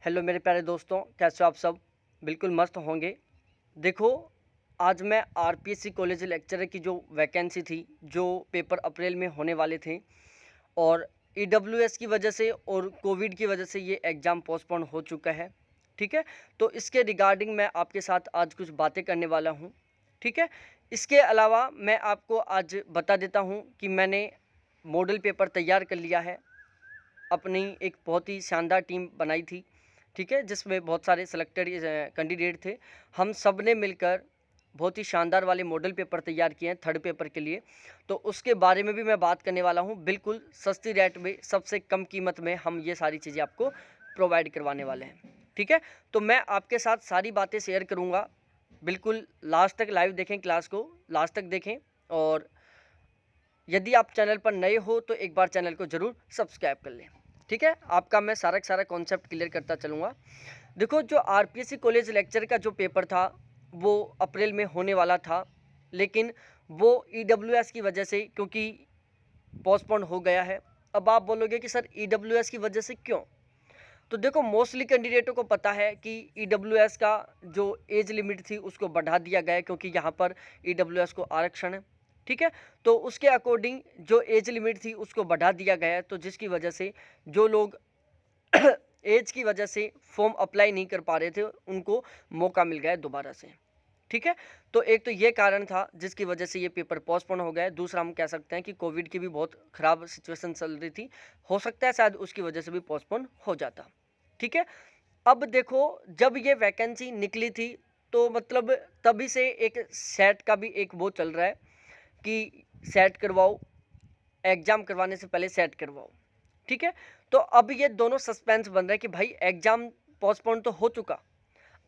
Hello मेरे प्यारे दोस्तों, कैसे हो आप सब? बिल्कुल मस्त होंगे। देखो, आज मैं आरपीएससी कॉलेज लेक्चरर की जो वैकेंसी थी, जो पेपर अप्रैल में होने वाले थे और ईडब्ल्यूएस की वजह से और कोविड की वजह से ये एग्ज़ाम पोस्टपोन हो चुका है। ठीक है? तो इसके रिगार्डिंग मैं आपके साथ आज कुछ बातें करने वाला हूँ। ठीक है? इसके अलावा मैं आपको आज बता देता हूँ कि मैंने मॉडल पेपर तैयार कर लिया है। अपनी एक बहुत ही शानदार टीम बनाई थी, ठीक है, जिसमें बहुत सारे सिलेक्टेड कैंडिडेट थे। हम सब ने मिलकर बहुत ही शानदार वाले मॉडल पेपर तैयार किए हैं थर्ड पेपर के लिए। तो उसके बारे में भी मैं बात करने वाला हूं। बिल्कुल सस्ती रेट में, सबसे कम कीमत में हम ये सारी चीज़ें आपको प्रोवाइड करवाने वाले हैं। ठीक है, तो मैं आपके साथ सारी बातें शेयर करूँगा। बिल्कुल लास्ट तक लाइव देखें, क्लास को लास्ट तक देखें। और यदि आप चैनल पर नए हो तो एक बार चैनल को ज़रूर सब्सक्राइब कर लें। ठीक है, आपका मैं सारा का सारा कॉन्सेप्ट क्लियर करता चलूँगा। देखो, जो आरपीएससी कॉलेज लेक्चर का जो पेपर था वो अप्रैल में होने वाला था, लेकिन वो ईडब्ल्यूएस की वजह से क्योंकि पोस्टपोन हो गया है। अब आप बोलोगे कि सर ईडब्ल्यूएस की वजह से क्यों? तो देखो, मोस्टली कैंडिडेटों को पता है कि ईडब्ल्यूएस का जो एज लिमिट थी उसको बढ़ा दिया गया है, क्योंकि यहाँ पर ईडब्ल्यूएस को आरक्षण है। ठीक है, तो उसके अकॉर्डिंग जो एज लिमिट थी उसको बढ़ा दिया गया है, तो जिसकी वजह से जो लोग एज की वजह से फॉर्म अप्लाई नहीं कर पा रहे थे उनको मौका मिल गया है दोबारा से। ठीक है, तो एक तो ये कारण था जिसकी वजह से ये पेपर पोस्टपोन हो गया है। दूसरा हम कह सकते हैं कि कोविड की भी बहुत ख़राब सिचुएशन चल रही थी, हो सकता है शायद उसकी वजह से भी पोस्टपोन हो जाता। ठीक है, अब देखो, जब ये वैकेंसी निकली थी तो मतलब तभी से एक सेट का भी एक वो चल रहा है कि सेट करवाओ, एग्ज़ाम करवाने से पहले सेट करवाओ। ठीक है, तो अब ये दोनों सस्पेंस बन रहा है कि भाई एग्ज़ाम पोस्टपोन तो हो चुका,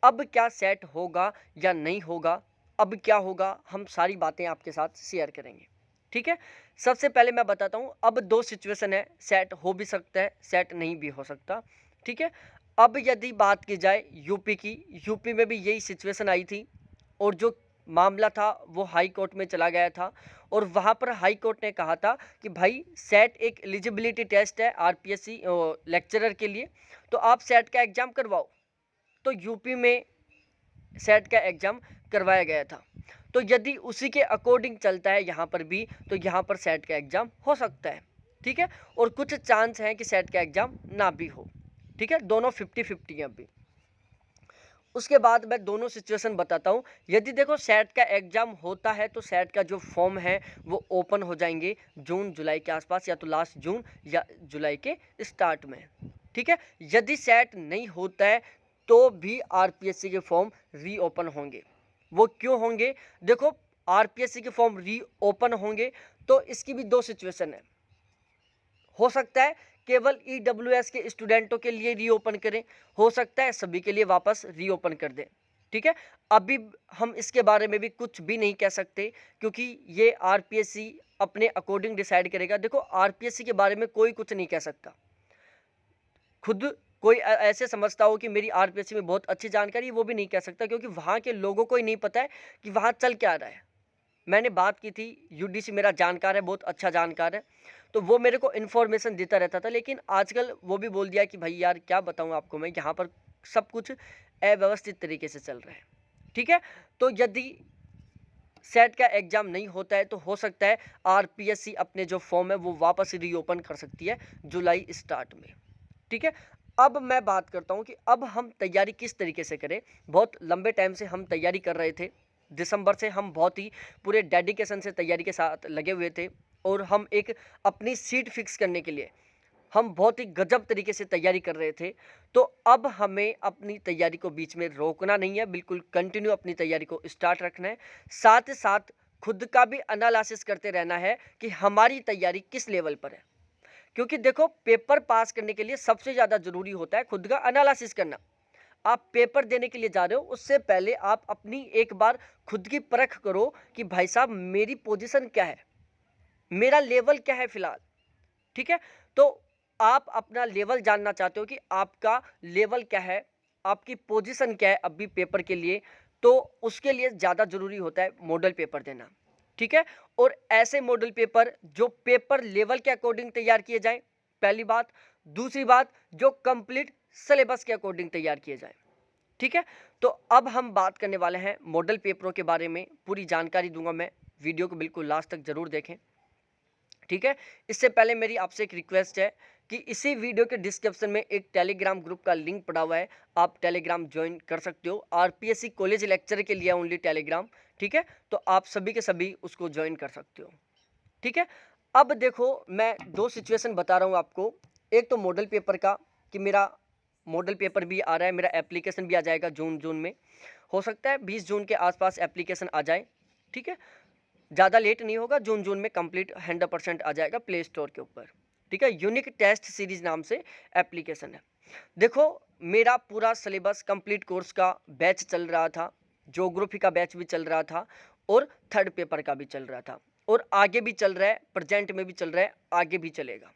अब क्या सेट होगा या नहीं होगा, अब क्या होगा, हम सारी बातें आपके साथ शेयर करेंगे। ठीक है, सबसे पहले मैं बताता हूँ, अब दो सिचुएशन है, सेट हो भी सकता है, सेट नहीं भी हो सकता। ठीक है, अब यदि बात की जाए यूपी की, यूपी में भी यही सिचुएशन आई थी और जो मामला था वो हाई कोर्ट में चला गया था और वहाँ पर हाई कोर्ट ने कहा था कि भाई सेट एक एलिजिबिलिटी टेस्ट है आरपीएससी लेक्चरर के लिए, तो आप सेट का एग्ज़ाम करवाओ। तो यूपी में सेट का एग्ज़ाम करवाया गया था। तो यदि उसी के अकॉर्डिंग चलता है यहाँ पर भी, तो यहाँ पर सेट का एग्ज़ाम हो सकता है। ठीक है, और कुछ चांस हैं कि सेट का एग्ज़ाम ना भी हो। ठीक है, दोनों 50-50 हैं अभी। उसके बाद मैं दोनों सिचुएशन बताता हूँ। यदि देखो सेट का एग्ज़ाम होता है तो सेट का जो फॉर्म है वो ओपन हो जाएंगे जून जुलाई के आसपास, या तो लास्ट जून या जुलाई के स्टार्ट में। ठीक है, यदि सेट नहीं होता है तो भी आरपीएससी के फॉर्म रीओपन होंगे। वो क्यों होंगे? देखो, आरपीएससी के फॉर्म रीओपन होंगे तो इसकी भी दो सिचुएशन है। हो सकता है केवल ईडब्ल्यूएस के स्टूडेंटों के लिए रीओपन करें, हो सकता है सभी के लिए वापस रीओपन कर दें। ठीक है, अभी हम इसके बारे में भी कुछ भी नहीं कह सकते क्योंकि ये आरपीएससी अपने अकॉर्डिंग डिसाइड करेगा। देखो, आरपीएससी के बारे में कोई कुछ नहीं कह सकता। खुद कोई ऐसे समझता हो कि मेरी आरपीएससी में बहुत अच्छी जानकारी, वो भी नहीं कह सकता क्योंकि वहाँ के लोगों को ही नहीं पता है कि वहाँ चल क्या रहा है। मैंने बात की थी, यूडीसी मेरा जानकार है, बहुत अच्छा जानकार है, तो वो मेरे को इन्फॉर्मेशन देता रहता था। लेकिन आजकल वो भी बोल दिया कि भाई यार क्या बताऊँ आपको, मैं यहाँ पर सब कुछ अव्यवस्थित तरीके से चल रहा है। ठीक है, तो यदि सेट का एग्ज़ाम नहीं होता है तो हो सकता है आरपीएससी अपने जो फॉर्म है वो वापस रीओपन कर सकती है जुलाई स्टार्ट में। ठीक है, अब मैं बात करता हूँ कि अब हम तैयारी किस तरीके से करें। बहुत लंबे टाइम से हम तैयारी कर रहे थे, दिसंबर से हम बहुत ही पूरे डेडिकेशन से तैयारी के साथ लगे हुए थे और हम एक अपनी सीट फिक्स करने के लिए हम बहुत ही गजब तरीके से तैयारी कर रहे थे। तो अब हमें अपनी तैयारी को बीच में रोकना नहीं है, बिल्कुल कंटिन्यू अपनी तैयारी को स्टार्ट रखना है। साथ साथ खुद का भी एनालिसिस करते रहना है कि हमारी तैयारी किस लेवल पर है, क्योंकि देखो पेपर पास करने के लिए सबसे ज़्यादा ज़रूरी होता है खुद का एनालिसिस करना। आप पेपर देने के लिए जा रहे हो उससे पहले आप अपनी एक बार खुद की परख करो कि भाई साहब मेरी पोजीशन क्या है, मेरा लेवल क्या है फ़िलहाल। ठीक है, तो आप अपना लेवल जानना चाहते हो कि आपका लेवल क्या है, आपकी पोजीशन क्या है अभी पेपर के लिए, तो उसके लिए ज़्यादा ज़रूरी होता है मॉडल पेपर देना। ठीक है, और ऐसे मॉडल पेपर जो पेपर लेवल के अकॉर्डिंग तैयार किए जाएं, पहली बात। दूसरी बात, जो कंप्लीट सिलेबस के अकॉर्डिंग तैयार किए जाएं। ठीक है, तो अब हम बात करने वाले हैं मॉडल पेपरों के बारे में। पूरी जानकारी दूंगा मैं, वीडियो को बिल्कुल लास्ट तक जरूर देखें। ठीक है, इससे पहले मेरी आपसे एक रिक्वेस्ट है कि इसी वीडियो के डिस्क्रिप्शन में एक टेलीग्राम ग्रुप का लिंक पड़ा हुआ है, आप टेलीग्राम ज्वाइन कर सकते हो। आरपीएससी कॉलेज लेक्चर के लिए ओनली टेलीग्राम। ठीक है, तो आप सभी के सभी उसको ज्वाइन कर सकते हो। ठीक है, अब देखो मैं दो सिचुएशन बता रहा हूँ आपको। एक तो मॉडल पेपर का कि मेरा मॉडल पेपर भी आ रहा है, मेरा एप्लीकेशन भी आ जाएगा जून में, हो सकता है 20 जून के आसपास एप्लीकेशन आ जाए। ठीक है, ज़्यादा लेट नहीं होगा, जून में कंप्लीट 100% आ जाएगा प्ले स्टोर के ऊपर। ठीक है, यूनिक टेस्ट सीरीज नाम से एप्लीकेशन है। देखो मेरा पूरा सिलेबस कंप्लीट कोर्स का बैच चल रहा था, ज्योग्राफी का बैच भी चल रहा था और थर्ड पेपर का भी चल रहा था, और आगे भी चल रहा है, प्रेजेंट में भी चल रहा है, आगे भी चलेगा।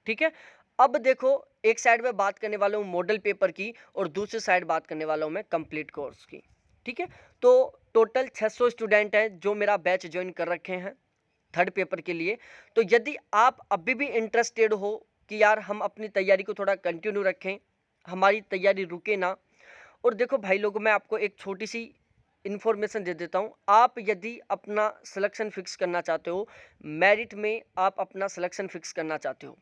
ठीक है, अब देखो एक साइड में बात करने वाला हूँ मॉडल पेपर की और दूसरी साइड बात करने वाला हूँ मैं कंप्लीट कोर्स की। ठीक है, तो टोटल 600 स्टूडेंट हैं जो मेरा बैच ज्वाइन कर रखे हैं थर्ड पेपर के लिए। तो यदि आप अभी भी इंटरेस्टेड हो कि यार हम अपनी तैयारी को थोड़ा कंटिन्यू रखें, हमारी तैयारी रुके ना, और देखो भाई लोगों, मैं आपको एक छोटी सी इन्फॉर्मेशन दे देता हूँ। आप यदि अपना सिलेक्शन फिक्स करना चाहते हो, मेरिट में आप अपना सिलेक्शन फिक्स करना चाहते हो,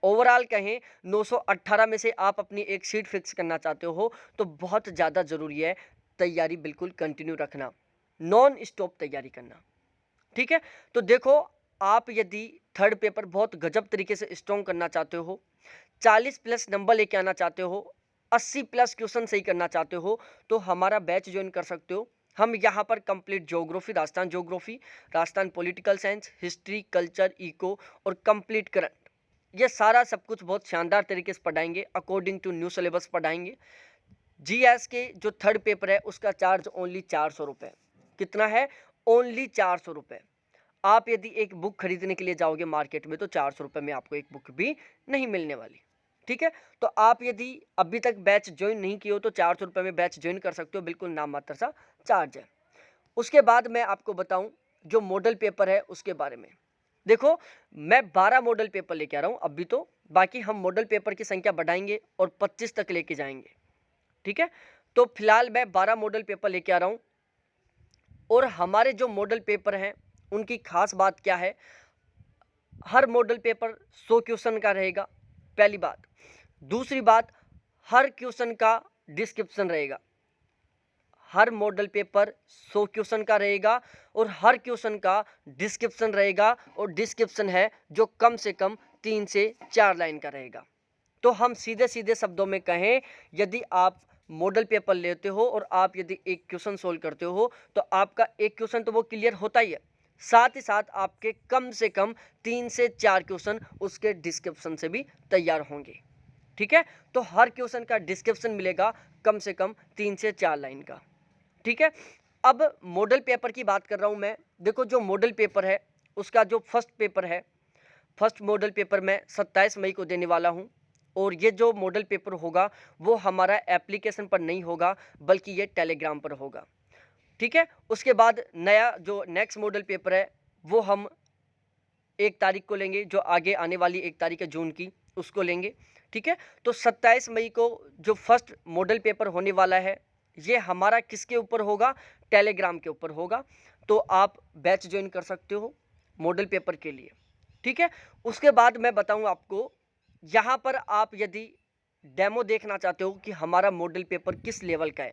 ओवरऑल कहें 918 में से आप अपनी एक सीट फिक्स करना चाहते हो, तो बहुत ज़्यादा ज़रूरी है तैयारी बिल्कुल कंटिन्यू रखना, नॉन स्टॉप तैयारी करना। ठीक है, तो देखो आप यदि थर्ड पेपर बहुत गजब तरीके से स्ट्रॉन्ग करना चाहते हो, 40+ नंबर लेके आना चाहते हो, 80+ क्वेश्चन सही करना चाहते हो, तो हमारा बैच ज्वाइन कर सकते हो। हम यहाँ पर complete geography, Rajasthan political science, history, culture, eco और कंप्लीट करंट, ये सारा सब कुछ बहुत शानदार तरीके से पढ़ाएंगे, अकॉर्डिंग टू न्यू सिलेबस पढ़ाएंगे। जीएस के जो थर्ड पेपर है उसका चार्ज ओनली 400 रुपये। कितना है? ओनली 400 रुपये। आप यदि एक बुक खरीदने के लिए जाओगे मार्केट में तो 400 रुपये में आपको एक बुक भी नहीं मिलने वाली। ठीक है, तो आप यदि अभी तक बैच ज्वाइन नहीं किए हो तो 400 रुपये में बैच ज्वाइन कर सकते हो, बिल्कुल नाम मात्र सा चार्ज है। उसके बाद मैं आपको बताऊं जो मॉडल पेपर है उसके बारे में। देखो मैं 12 मॉडल पेपर लेके आ रहा हूँ अभी तो, बाकी हम मॉडल पेपर की संख्या बढ़ाएंगे और 25 तक लेके जाएंगे। ठीक है, तो फिलहाल मैं 12 मॉडल पेपर लेके आ रहा हूँ, और हमारे जो मॉडल पेपर हैं उनकी खास बात क्या है, हर मॉडल पेपर 100 क्वेश्चन का रहेगा, पहली बात। दूसरी बात, हर क्वेश्चन का डिस्क्रिप्शन रहेगा। हर मॉडल पेपर 100 क्वेश्चन का रहेगा और हर क्वेश्चन का डिस्क्रिप्शन रहेगा, और डिस्क्रिप्शन है जो कम से कम 3 से 4 लाइन का रहेगा। तो हम सीधे सीधे शब्दों में कहें, यदि आप मॉडल पेपर लेते हो और आप यदि एक क्वेश्चन सोल्व करते हो तो आपका एक क्वेश्चन तो वो क्लियर होता ही है, साथ ही साथ आपके कम से कम 3 से 4 क्वेश्चन उसके डिस्क्रिप्शन से भी तैयार होंगे। ठीक है, तो हर क्वेश्चन का डिस्क्रिप्शन मिलेगा कम से कम 3 से 4 लाइन का। ठीक है, अब मॉडल पेपर की बात कर रहा हूं मैं। देखो जो मॉडल पेपर है उसका जो फर्स्ट पेपर है, फर्स्ट मॉडल पेपर मैं 27 मई को देने वाला हूं, और ये जो मॉडल पेपर होगा वो हमारा एप्लीकेशन पर नहीं होगा बल्कि ये टेलीग्राम पर होगा। ठीक है, उसके बाद नया जो नेक्स्ट मॉडल पेपर है वो हम 1 तारीख को लेंगे, जो आगे आने वाली 1 तारीख है जून की, उसको लेंगे। ठीक है, तो 27 मई को जो फर्स्ट मॉडल पेपर होने वाला है ये हमारा किसके ऊपर होगा? टेलीग्राम के ऊपर होगा। तो आप बैच ज्वाइन कर सकते हो मॉडल पेपर के लिए। ठीक है, उसके बाद मैं बताऊं आपको, यहाँ पर आप यदि डेमो देखना चाहते हो कि हमारा मॉडल पेपर किस लेवल का है,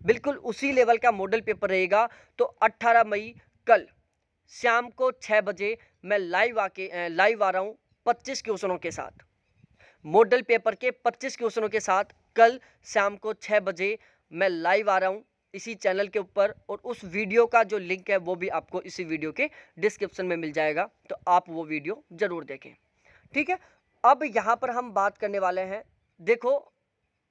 बिल्कुल उसी लेवल का मॉडल पेपर रहेगा। तो 18 मई कल शाम को 6 बजे मैं लाइव आ रहा हूँ 25 क्वेश्चनों के साथ, मॉडल पेपर के 25 क्वेश्चनों के साथ। कल शाम को 6 बजे मैं लाइव आ रहा हूँ इसी चैनल के ऊपर, और उस वीडियो का जो लिंक है वो भी आपको इसी वीडियो के डिस्क्रिप्शन में मिल जाएगा, तो आप वो वीडियो ज़रूर देखें। ठीक है, अब यहाँ पर हम बात करने वाले हैं, देखो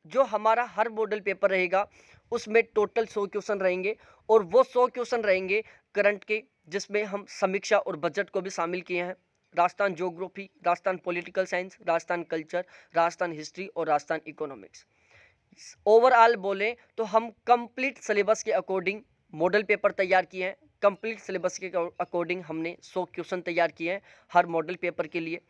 जो हमारा हर मॉडल पेपर रहेगा उसमें टोटल 100 क्वेश्चन रहेंगे, और वो 100 क्वेश्चन रहेंगे करंट के, जिसमें हम समीक्षा और बजट को भी शामिल किए हैं। Rajasthan geography, Rajasthan political science, Rajasthan culture, Rajasthan history और राजस्थान इकोनॉमिक्स। ओवरऑल बोलें तो हम कंप्लीट सिलेबस के अकॉर्डिंग मॉडल पेपर तैयार किए हैं। कंप्लीट सिलेबस के अकॉर्डिंग हमने 100 क्वेश्चन तैयार किए हैं हर मॉडल पेपर के लिए।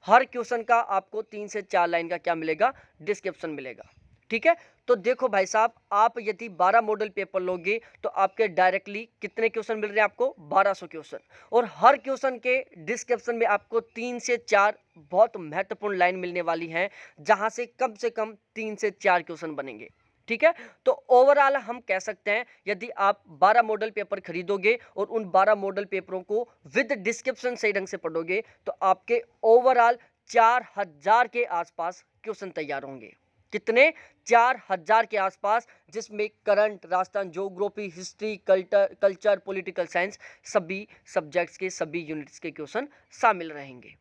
हर क्वेश्चन का आपको 3 से 4 लाइन का क्या मिलेगा, डिस्क्रिप्शन मिलेगा। ठीक है, तो देखो भाई साहब, आप यदि 12 मॉडल पेपर लोगे तो आपके डायरेक्टली कितने क्वेश्चन मिल रहे हैं आपको, 1200 क्वेश्चन, और हर क्वेश्चन के डिस्क्रिप्शन में आपको 3 से 4 बहुत महत्वपूर्ण लाइन मिलने वाली हैं, जहां से कम 3 से 4 क्वेश्चन बनेंगे। ठीक है, तो ओवरऑल हम कह सकते हैं यदि आप 12 मॉडल पेपर खरीदोगे और उन 12 मॉडल पेपरों को विद डिस्क्रिप्शन सही ढंग से पढ़ोगे तो आपके ओवरऑल 4000 के आसपास क्वेश्चन तैयार होंगे। कितने, 4000 के आसपास, जिसमें current, Rajasthan geography, history, culture, political science, सभी सब्जेक्ट्स के सभी यूनिट्स के क्वेश्चन शामिल रहेंगे।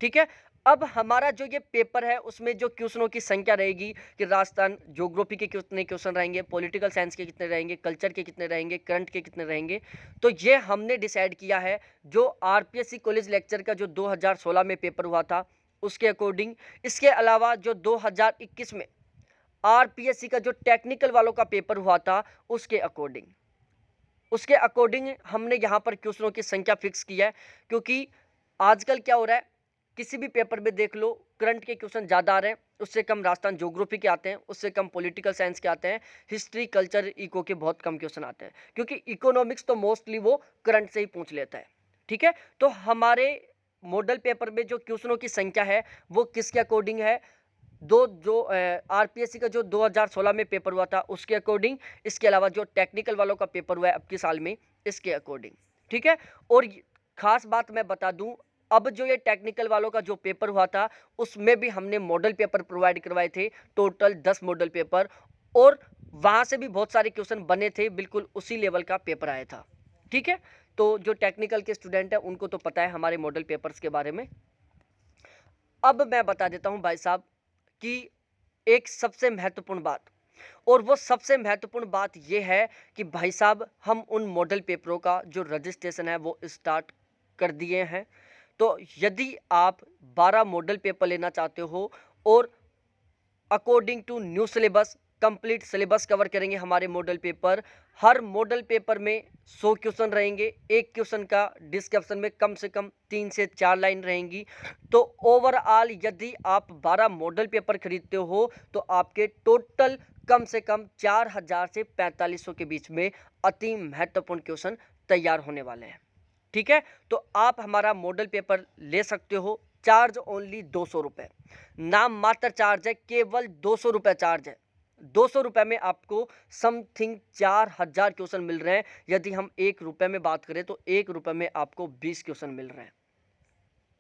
ठीक है, अब हमारा जो ये पेपर है उसमें जो क्वेश्चनों की संख्या रहेगी कि राजस्थान ज्योग्राफी के कितने क्वेश्चन रहेंगे, पॉलिटिकल साइंस के कितने रहेंगे, कल्चर के कितने रहेंगे, करंट के कितने रहेंगे, तो ये हमने डिसाइड किया है जो आरपीएससी कॉलेज लेक्चर का जो 2016 में पेपर हुआ था उसके अकॉर्डिंग। इसके अलावा जो 2021 में आरपीएससी का जो टेक्निकल वालों का पेपर हुआ था उसके अकॉर्डिंग हमने यहाँ पर क्वेश्चनों की संख्या फिक्स की है। क्योंकि आजकल क्या हो रहा है, किसी भी पेपर में देख लो, करंट के क्वेश्चन ज़्यादा आ रहे हैं, उससे कम राजस्थान ज्योग्राफी के आते हैं, उससे कम पॉलिटिकल साइंस के आते हैं, हिस्ट्री, कल्चर, इको के बहुत कम क्वेश्चन आते हैं, क्योंकि इकोनॉमिक्स तो मोस्टली वो करंट से ही पूछ लेता है। ठीक है, तो हमारे मॉडल पेपर में जो क्वेश्चनों की संख्या है वो किसके अकॉर्डिंग है, जो आरपीएससी का जो 2016 में पेपर हुआ था उसके अकॉर्डिंग, इसके अलावा जो टेक्निकल वालों का पेपर हुआ है अब के साल में इसके अकॉर्डिंग। ठीक है, और खास बात मैं बता दूं, अब जो ये टेक्निकल वालों का जो पेपर हुआ था उसमें भी हमने मॉडल पेपर प्रोवाइड करवाए थे, टोटल 10 मॉडल पेपर, और वहाँ से भी बहुत सारे क्वेश्चन बने थे, बिल्कुल उसी लेवल का पेपर आया था। ठीक है, तो जो टेक्निकल के स्टूडेंट हैं उनको तो पता है हमारे मॉडल पेपर्स के बारे में। अब मैं बता देता हूँ भाई साहब कि एक सबसे महत्वपूर्ण बात, और वो सबसे महत्वपूर्ण बात ये है कि भाई साहब हम उन मॉडल पेपरों का जो रजिस्ट्रेशन है वो स्टार्ट कर दिए हैं। तो यदि आप 12 मॉडल पेपर लेना चाहते हो और according to new syllabus, complete syllabus cover करेंगे हमारे मॉडल पेपर, हर मॉडल पेपर में 100 क्वेश्चन रहेंगे, एक क्वेश्चन का डिस्क्रिप्शन में कम से कम 3 से 4 लाइन रहेंगी। तो ओवरऑल यदि आप 12 मॉडल पेपर खरीदते हो तो आपके टोटल कम से कम 4000 से 4500 के बीच में अति महत्वपूर्ण क्वेश्चन तैयार होने वाले हैं। ठीक है, तो आप हमारा मॉडल पेपर ले सकते हो, चार्ज ओनली 200 रुपये, नाम मात्र चार्ज है, केवल 200 रुपये चार्ज है। 200 रुपये में आपको समथिंग 4000 क्वेश्चन मिल रहे हैं। यदि हम 1 रुपये में बात करें तो 1 रुपये में आपको 20 क्वेश्चन मिल रहे हैं,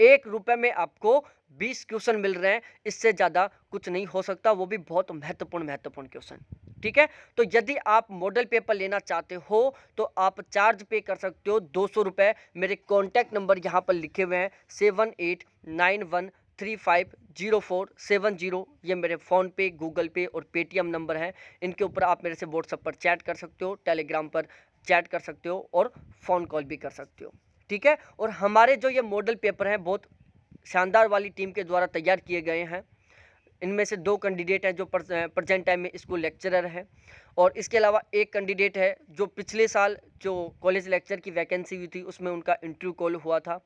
1 रुपये में आपको 20 क्वेश्चन मिल रहे हैं, इससे ज़्यादा कुछ नहीं हो सकता, वो भी बहुत महत्वपूर्ण क्वेश्चन। ठीक है, तो यदि आप मॉडल पेपर लेना चाहते हो तो आप चार्ज पे कर सकते हो 200 रुपये। मेरे कॉन्टैक्ट नंबर यहाँ पर लिखे हुए हैं 7891350470, ये मेरे फ़ोनपे, गूगल पे और पेटीएम नंबर हैं। इनके ऊपर आप मेरे से व्हाट्सएप पर चैट कर सकते हो, टेलीग्राम पर चैट कर सकते हो और फ़ोन कॉल भी कर सकते हो। ठीक है, और हमारे जो ये मॉडल पेपर हैं बहुत शानदार वाली टीम के द्वारा तैयार किए गए हैं। इनमें से 2 कैंडिडेट हैं जो प्रेजेंट टाइम में स्कूल लेक्चरर हैं, और इसके अलावा एक कैंडिडेट है जो पिछले साल जो कॉलेज लेक्चर की वैकेंसी हुई थी उसमें उनका इंटरव्यू कॉल हुआ था।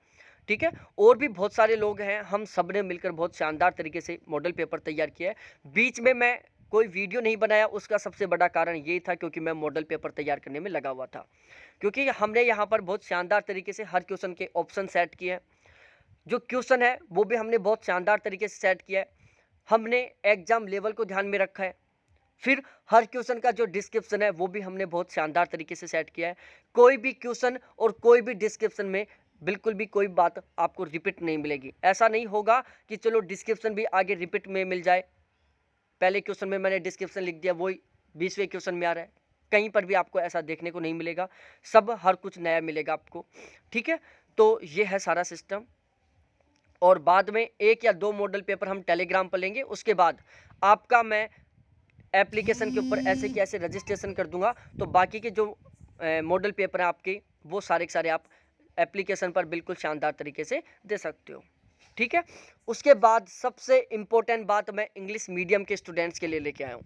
ठीक है, और भी बहुत सारे लोग हैं, हम सब ने मिलकर बहुत शानदार तरीके से मॉडल पेपर तैयार किया है। बीच में मैं कोई वीडियो नहीं बनाया, उसका सबसे बड़ा कारण ये था क्योंकि मैं मॉडल पेपर तैयार करने में लगा हुआ था, क्योंकि हमने यहाँ पर बहुत शानदार तरीके से हर क्वेश्चन के ऑप्शन सेट किए हैं। जो क्वेश्चन है वो भी हमने बहुत शानदार तरीके से सेट किया है, हमने एग्जाम लेवल को ध्यान में रखा है। फिर हर क्वेश्चन का जो डिस्क्रिप्शन है वो भी हमने बहुत शानदार तरीके से सेट किया है। कोई भी क्वेश्चन और कोई भी डिस्क्रिप्शन में बिल्कुल भी कोई बात आपको रिपीट नहीं मिलेगी। ऐसा नहीं होगा कि चलो डिस्क्रिप्शन भी आगे रिपीट में मिल जाए, पहले क्वेश्चन में मैंने डिस्क्रिप्शन लिख दिया वही 20वें क्वेश्चन में आ रहा है, कहीं पर भी आपको ऐसा देखने को नहीं मिलेगा, सब हर कुछ नया मिलेगा आपको। ठीक है, तो ये है सारा सिस्टम, और बाद में 1 या 2 मॉडल पेपर हम टेलीग्राम पर लेंगे, उसके बाद आपका मैं एप्लीकेशन के ऊपर ऐसे कि ऐसे रजिस्ट्रेशन कर दूंगा, तो बाकी के जो मॉडल पेपर हैं आपके वो सारे के सारे आप एप्लीकेशन पर बिल्कुल शानदार तरीके से दे सकते हो। ठीक है। उसके बाद सबसे इम्पोर्टेंट बात मैं इंग्लिश मीडियम के स्टूडेंट्स के लिए लेके आया हूँ।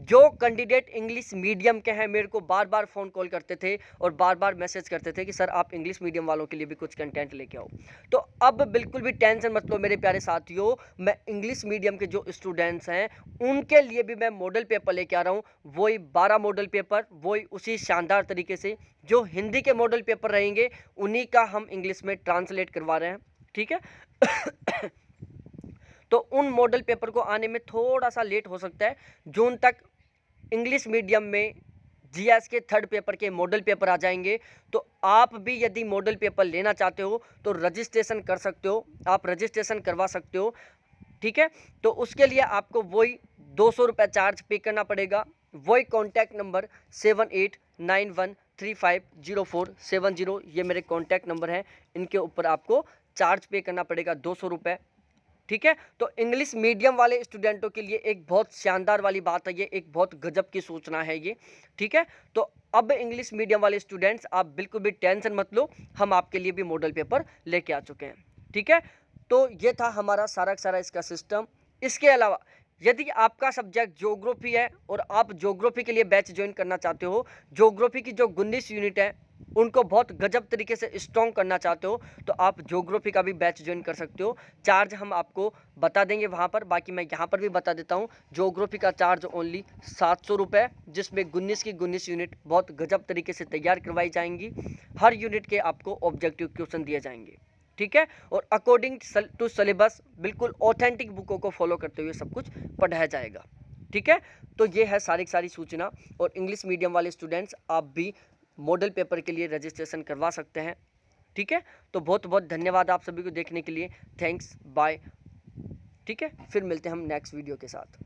जो कैंडिडेट इंग्लिश मीडियम के हैं मेरे को बार बार फ़ोन कॉल करते थे और बार बार मैसेज करते थे कि सर आप इंग्लिश मीडियम वालों के लिए भी कुछ कंटेंट लेके आओ। तो अब बिल्कुल भी टेंशन मत लो मेरे प्यारे साथियों, मैं इंग्लिश मीडियम के जो स्टूडेंट्स हैं उनके लिए भी मैं मॉडल पेपर लेके आ रहा हूँ। वही 12 मॉडल पेपर, वही उसी शानदार तरीके से जो हिंदी के मॉडल पेपर रहेंगे उन्हीं का हम इंग्लिश में ट्रांसलेट करवा रहे हैं। ठीक है। तो उन मॉडल पेपर को आने में थोड़ा सा लेट हो सकता है। जून तक इंग्लिश मीडियम में जीएस के थर्ड पेपर के मॉडल पेपर आ जाएंगे। तो आप भी यदि मॉडल पेपर लेना चाहते हो तो रजिस्ट्रेशन कर सकते हो, आप रजिस्ट्रेशन करवा सकते हो। ठीक है। तो उसके लिए आपको वही 200 रुपये चार्ज पे करना पड़ेगा। वही कॉन्टैक्ट नंबर 7891350470, ये मेरे कॉन्टैक्ट नंबर हैं, इनके ऊपर आपको चार्ज पे करना पड़ेगा 200 रुपये। ठीक है। तो इंग्लिश मीडियम वाले स्टूडेंटों के लिए एक बहुत शानदार वाली बात है, ये एक बहुत गजब की सूचना है ये। ठीक है। तो अब इंग्लिश मीडियम वाले स्टूडेंट्स आप बिल्कुल भी टेंशन मत लो, हम आपके लिए भी मॉडल पेपर लेके आ चुके हैं। ठीक है। तो ये था हमारा सारा इसका सिस्टम। इसके अलावा यदि आपका सब्जेक्ट ज्योग्राफी है और आप ज्योग्राफी के लिए बैच ज्वाइन करना चाहते हो, ज्योग्राफी की जो 19 यूनिट है उनको बहुत गजब तरीके से स्ट्रॉन्ग करना चाहते हो, तो आप ज्योग्राफी का भी बैच ज्वाइन कर सकते हो। चार्ज हम आपको बता देंगे वहाँ पर, बाकी मैं यहाँ पर भी बता देता हूँ। ज्योग्राफी का चार्ज ओनली 700 रुपये, जिसमें 19 की 19 यूनिट बहुत गजब तरीके से तैयार करवाई जाएंगी। हर यूनिट के आपको ऑब्जेक्टिव क्वेश्चन दिए जाएंगे। ठीक है। और अकॉर्डिंग टू सिलेबस बिल्कुल ऑथेंटिक बुकों को फॉलो करते हुए सब कुछ पढ़ाया जाएगा। ठीक है। तो ये है सारी सूचना। और इंग्लिश मीडियम वाले स्टूडेंट्स आप भी मॉडल पेपर के लिए रजिस्ट्रेशन करवा सकते हैं। ठीक है। तो बहुत बहुत धन्यवाद आप सभी को देखने के लिए। Thanks, bye. ठीक है। फिर मिलते हैं हम नेक्स्ट वीडियो के साथ।